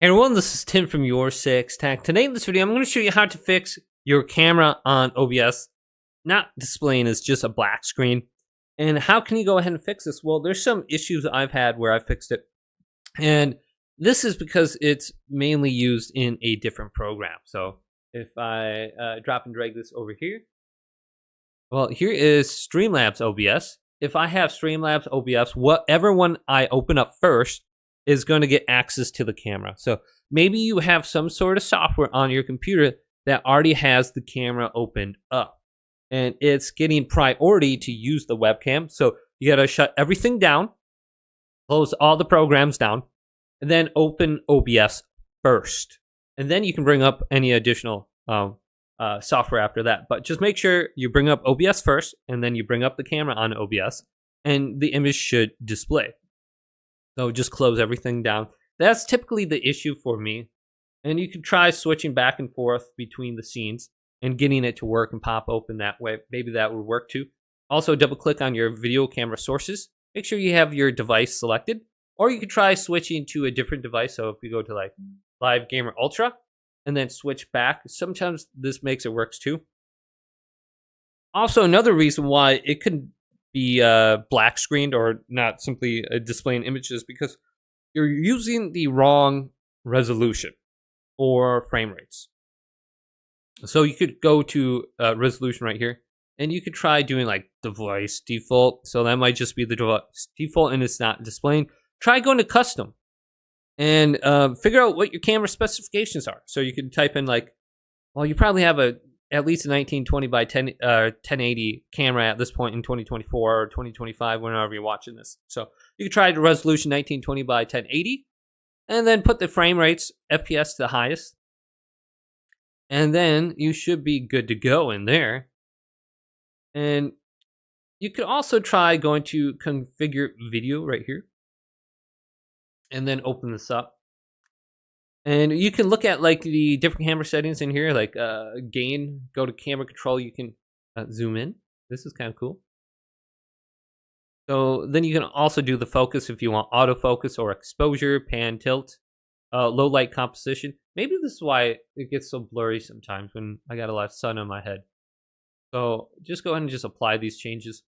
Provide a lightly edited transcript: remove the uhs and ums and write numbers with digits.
Hey everyone, this is Tim from Your 6 Tech. Today in this video, I'm going to show you how to fix your camera on OBS, not displaying as just a black screen. And how can you go ahead and fix this? Well, there's some issues I've had where I fixed it. And this is because it's mainly used in a different program. So if I drop and drag this over here, well, here is Streamlabs OBS. If I have Streamlabs OBS, whatever one I open up first is going to get access to the camera. So maybe you have some sort of software on your computer that already has the camera opened up and it's getting priority to use the webcam. So you got to shut everything down, close all the programs down, and then open OBS first. And then you can bring up any additional software after that. But just make sure you bring up OBS first, and then you bring up the camera on OBS, and the image should display. So just close everything down. That's typically the issue for me. And you can try switching back and forth between the scenes and getting it to work and pop open that way. Maybe that would work too. Also, double click on your video camera sources. Make sure you have your device selected. Or you could try switching to a different device. So if you go to like Live Gamer Ultra and then switch back, sometimes this makes it works too. Also, another reason why it could be black screened or not simply displaying images because you're using the wrong resolution or frame rates. So you could go to resolution right here and you could try doing like device default. So that might just be the device default and it's not displaying. Try going to custom and figure out what your camera specifications are. So you could type in like, well, you probably have at least a 1920 by 1080 camera at this point in 2024 or 2025, whenever you're watching this. So you can try the resolution 1920 by 1080, and then put the frame rates, FPS to the highest. And then you should be good to go in there. And you could also try going to configure video right here. And then open this up. And you can look at like the different camera settings in here, like gain, go to camera control, you can zoom in. This is kind of cool. So then you can also do the focus if you want autofocus or exposure, pan, tilt, low light composition. Maybe this is why it gets so blurry sometimes when I got a lot of sun on my head. So just go ahead and just apply these changes.